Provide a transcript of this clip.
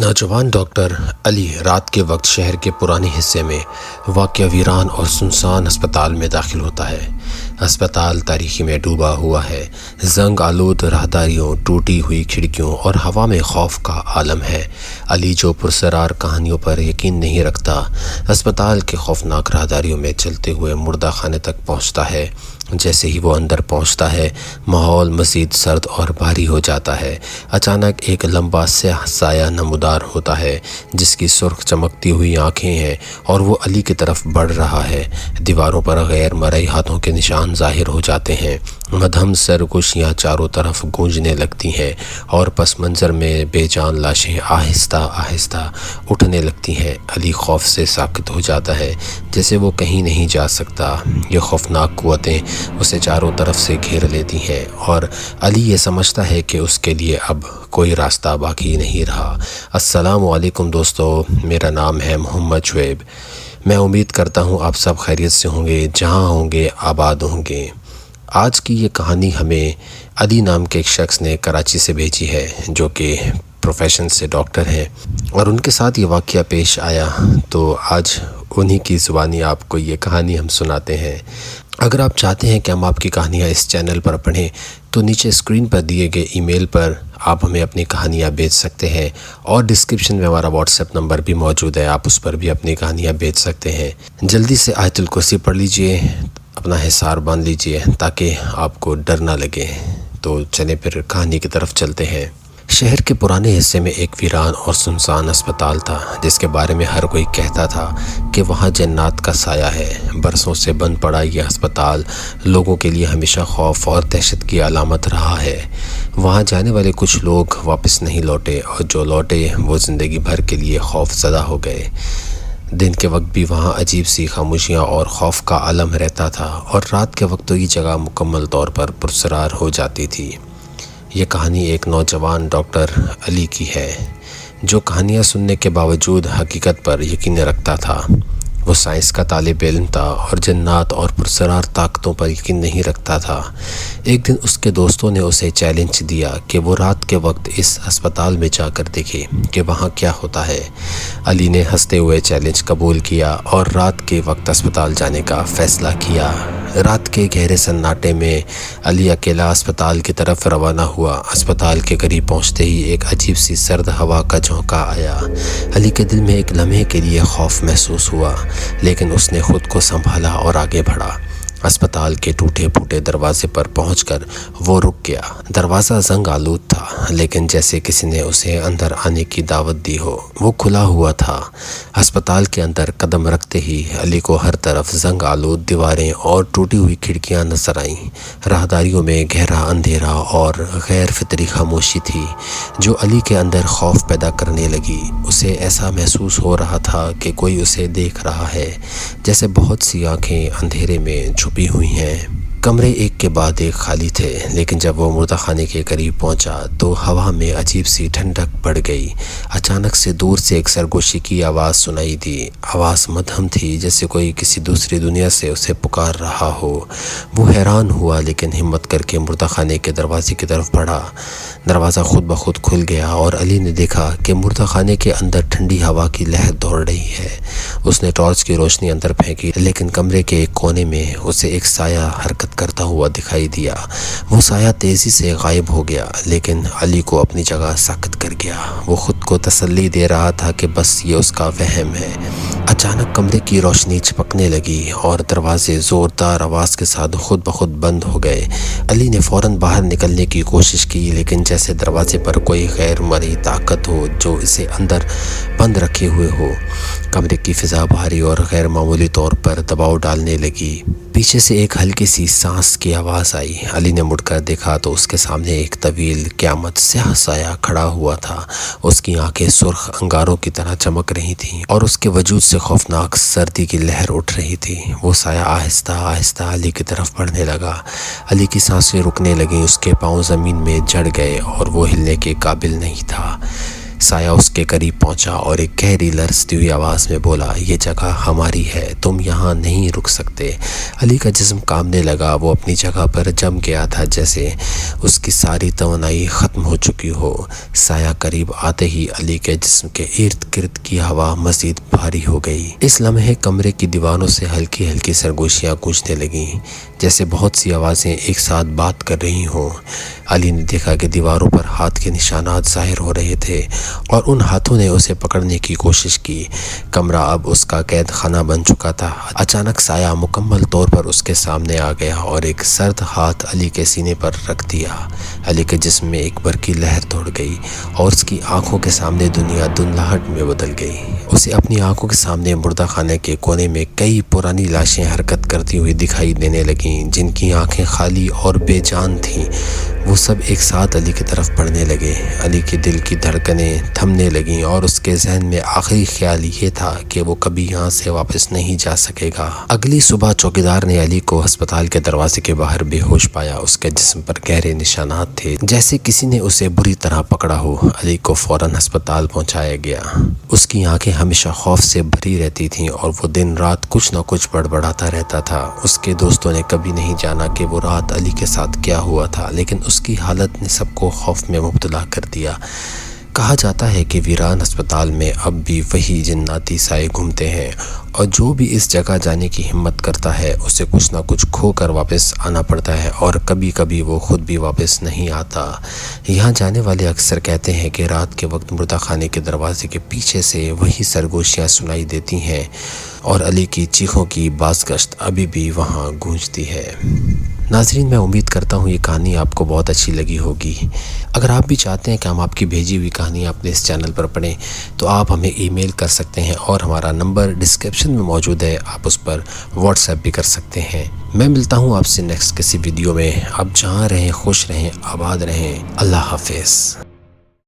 نوجوان ڈاکٹر علی رات کے وقت شہر کے پرانے حصے میں واقع ویران اور سنسان ہسپتال میں داخل ہوتا ہے۔ ہسپتال تاریکی میں ڈوبا ہوا ہے۔ زنگ آلود راہداریوں، ٹوٹی ہوئی کھڑکیوں اور ہوا میں خوف کا عالم ہے۔ علی جو پرسرار کہانیوں پر یقین نہیں رکھتا، ہسپتال کے خوفناک راہداریوں میں چلتے ہوئے مردہ خانے تک پہنچتا ہے۔ جیسے ہی وہ اندر پہنچتا ہے، ماحول مزید سرد اور بھاری ہو جاتا ہے۔ اچانک ایک لمبا سیاہ سایہ نمودار ہوتا ہے جس کی سرخ چمکتی ہوئی آنکھیں ہیں اور وہ علی کی طرف بڑھ رہا ہے۔ دیواروں پر غیر مرئی ہاتھوں کے نشان ظاہر ہو جاتے ہیں۔ مدھم سرگوشیاں چاروں طرف گونجنے لگتی ہیں اور پس منظر میں بے جان لاشیں آہستہ آہستہ اٹھنے لگتی ہیں۔ علی خوف سے ساکت ہو جاتا ہے، جیسے وہ کہیں نہیں جا سکتا۔ یہ خوفناک قوتیں اسے چاروں طرف سے گھیر لیتی ہیں اور علی یہ سمجھتا ہے کہ اس کے لیے اب کوئی راستہ باقی نہیں رہا۔ السلام علیکم دوستو، میرا نام ہے محمد شعیب۔ میں امید کرتا ہوں آپ سب خیریت سے ہوں گے، جہاں ہوں گے آباد ہوں گے۔ آج کی یہ کہانی ہمیں علی نام کے ایک شخص نے کراچی سے بھیجی ہے، جو کہ پروفیشن سے ڈاکٹر ہیں، اور ان کے ساتھ یہ واقعہ پیش آیا تو آج انہی کی زبانی آپ کو یہ کہانی ہم سناتے ہیں۔ اگر آپ چاہتے ہیں کہ ہم آپ کی کہانیاں اس چینل پر پڑھیں تو نیچے اسکرین پر دیے گئے ای میل پر آپ ہمیں اپنی کہانیاں بھیج سکتے ہیں، اور ڈسکرپشن میں ہمارا واٹس ایپ نمبر بھی موجود ہے، آپ اس پر بھی اپنی کہانیاں بھیج سکتے ہیں۔ جلدی سے آیت الکرسی پڑھ لیجئے، اپنا حصار باندھ لیجئے تاکہ آپ کو ڈر نہ لگے۔ تو چلیں پھر کہانی کی طرف چلتے ہیں۔ شہر کے پرانے حصے میں ایک ویران اور سنسان ہسپتال تھا، جس کے بارے میں ہر کوئی کہتا تھا کہ وہاں جنات کا سایہ ہے۔ برسوں سے بند پڑا یہ ہسپتال لوگوں کے لیے ہمیشہ خوف اور دہشت کی علامت رہا ہے۔ وہاں جانے والے کچھ لوگ واپس نہیں لوٹے، اور جو لوٹے وہ زندگی بھر کے لیے خوف زدہ ہو گئے۔ دن کے وقت بھی وہاں عجیب سی خاموشیاں اور خوف کا عالم رہتا تھا، اور رات کے وقت تو یہ جگہ مکمل طور پر پرسرار ہو جاتی تھی۔ یہ کہانی ایک نوجوان ڈاکٹر علی کی ہے، جو کہانیاں سننے کے باوجود حقیقت پر یقین رکھتا تھا۔ وہ سائنس کا طالب علم تھا اور جنات اور پرسرار طاقتوں پر یقین نہیں رکھتا تھا۔ ایک دن اس کے دوستوں نے اسے چیلنج دیا کہ وہ رات کے وقت اس ہسپتال میں جا کر دیکھے کہ وہاں کیا ہوتا ہے۔ علی نے ہنستے ہوئے چیلنج قبول کیا اور رات کے وقت ہسپتال جانے کا فیصلہ کیا۔ رات کے گہرے سناٹے میں علی اکیلا ہسپتال کی طرف روانہ ہوا۔ ہسپتال کے قریب پہنچتے ہی ایک عجیب سی سرد ہوا کا جھونکا آیا۔ علی کے دل میں ایک لمحے کے لیے خوف محسوس ہوا، لیکن اس نے خود کو سنبھالا اور آگے بڑھا۔ ہسپتال کے ٹوٹے پھوٹے دروازے پر پہنچ کر وہ رک گیا۔ دروازہ زنگ آلود تھا، لیکن جیسے کسی نے اسے اندر آنے کی دعوت دی ہو۔ وہ کھلا ہوا تھا۔ ہسپتال کے اندر قدم رکھتے ہی علی کو ہر طرف زنگ آلود دیواریں اور ٹوٹی ہوئی کھڑکیاں نظر آئیں۔ راہداریوں میں گہرا اندھیرا اور غیر فطری خاموشی تھی، جو علی کے اندر خوف پیدا کرنے لگی۔ اسے ایسا محسوس ہو رہا تھا کہ کوئی اسے دیکھ رہا ہے، جیسے بہت سی آنکھیں اندھیرے میں چھپی ہوئی ہیں۔ کمرے ایک کے بعد ایک خالی تھے، لیکن جب وہ مردہ خانے کے قریب پہنچا تو ہوا میں عجیب سی ٹھنڈک بڑھ گئی۔ اچانک سے دور سے ایک سرگوشی کی آواز سنائی دی۔ آواز مدھم تھی، جیسے کوئی کسی دوسری دنیا سے اسے پکار رہا ہو۔ وہ حیران ہوا، لیکن ہمت کر کے مردہ خانے کے دروازے کی طرف بڑھا۔ دروازہ خود بخود کھل گیا اور علی نے دیکھا کہ مردہ خانے کے اندر ٹھنڈی ہوا کی لہر دوڑ رہی ہے۔ اس نے ٹارچ کی روشنی اندر پھینکی، لیکن کمرے کے ایک کونے میں اسے ایک سایہ حرکت کرتا ہوا دکھائی دیا۔ وہ سایہ تیزی سے غائب ہو گیا، لیکن علی کو اپنی جگہ ساکت کر گیا۔ وہ خود کو تسلی دے رہا تھا کہ بس یہ اس کا وہم ہے۔ اچانک کمرے کی روشنی چپکنے لگی اور دروازے زوردار آواز کے ساتھ خود بخود بند ہو گئے۔ علی نے فوراً باہر نکلنے کی کوشش کی، لیکن جیسے دروازے پر کوئی غیر مرئی طاقت ہو جو اسے اندر بند رکھے ہوئے ہو۔ کمرے کی فضا بھاری اور غیر معمولی طور پر دباؤ ڈالنے لگی۔ پیچھے سے ایک ہلکی سی سانس کی آواز آئی۔ علی نے مڑ کر دیکھا تو اس کے سامنے ایک طویل قیامت سیاہ سایہ کھڑا ہوا تھا۔ اس کی آنکھیں سرخ انگاروں کی طرح چمک رہی تھیں اور اس کے وجود سے خوفناک سردی کی لہر اٹھ رہی تھی۔ وہ سایہ آہستہ آہستہ علی کی طرف بڑھنے لگا۔ علی کی سانسیں رکنے لگیں، اس کے پاؤں زمین میں جڑ گئے اور وہ ہلنے کے قابل نہیں تھا۔ سایہ اس کے قریب پہنچا اور ایک گہری لرزتی ہوئی آواز میں بولا، یہ جگہ ہماری ہے، تم یہاں نہیں رک سکتے۔ علی کا جسم کانپنے لگا، وہ اپنی جگہ پر جم گیا تھا جیسے اس کی ساری توانائی ختم ہو چکی ہو۔ سایہ قریب آتے ہی علی کے جسم کے ارد گرد کی ہوا مزید بھاری ہو گئی۔ اس لمحے کمرے کی دیواروں سے ہلکی ہلکی سرگوشیاں گونجنے لگیں، جیسے بہت سی آوازیں ایک ساتھ بات کر رہی ہوں۔ علی نے دیکھا کہ دیواروں پر ہاتھ کے نشانات ظاہر ہو رہے تھے اور ان ہاتھوں نے اسے پکڑنے کی کوشش کی۔ کمرہ اب اس کا قید خانہ بن چکا تھا۔ اچانک سایہ مکمل طور پر اس کے سامنے آ گیا اور ایک سرد ہاتھ علی کے سینے پر رکھ دیا۔ علی کے جسم میں ایک برقی لہر دوڑ گئی اور اس کی آنکھوں کے سامنے دنیا دھندلاہٹ میں بدل گئی۔ اسے اپنی آنکھوں کے سامنے مردہ خانے کے کونے میں کئی پرانی لاشیں حرکت کرتی ہوئی دکھائی دینے لگیں، جن کی آنکھیں خالی اور بے جان تھیں۔ وہ سب ایک ساتھ علی کی طرف بڑھنے لگے۔ علی کے دل کی دھڑکنیں تھمنے لگیں اور اس کے ذہن میں آخری خیال یہ تھا کہ وہ کبھی یہاں سے واپس نہیں جا سکے گا۔ اگلی صبح چوکیدار نے علی کو ہسپتال کے دروازے کے باہر بے ہوش پایا۔ اس کے جسم پر گہرے نشانات تھے، جیسے کسی نے اسے بری طرح پکڑا ہو۔ علی کو فوراً ہسپتال پہنچایا گیا۔ اس کی آنکھیں ہمیشہ خوف سے بھری رہتی تھیں اور وہ دن رات کچھ نہ کچھ بڑبڑاتا رہتا تھا۔ اس کے دوستوں نے کبھی نہیں جانا کہ وہ رات علی کے ساتھ کیا ہوا تھا، لیکن اس کی حالت نے سب کو خوف میں مبتلا کر دیا۔ کہا جاتا ہے کہ ویران ہسپتال میں اب بھی وہی جناتی سائے گھومتے ہیں اور جو بھی اس جگہ جانے کی ہمت کرتا ہے اسے کچھ نہ کچھ کھو کر واپس آنا پڑتا ہے، اور کبھی کبھی وہ خود بھی واپس نہیں آتا۔ یہاں جانے والے اکثر کہتے ہیں کہ رات کے وقت مردہ خانے کے دروازے کے پیچھے سے وہی سرگوشیاں سنائی دیتی ہیں اور علی کی چیخوں کی بازگشت ابھی بھی وہاں گونجتی ہے۔ ناظرین، میں امید کرتا ہوں یہ کہانی آپ کو بہت اچھی لگی ہوگی۔ اگر آپ بھی چاہتے ہیں کہ ہم آپ کی بھیجی ہوئی کہانی اپنے اس چینل پر پڑھیں تو آپ ہمیں ای میل کر سکتے ہیں اور ہمارا نمبر ڈسکرپشن میں موجود ہے، آپ اس پر واٹس ایپ بھی کر سکتے ہیں۔ میں ملتا ہوں آپ سے نیکسٹ کسی ویڈیو میں۔ آپ جہاں رہیں خوش رہیں، آباد رہیں۔ اللہ حافظ۔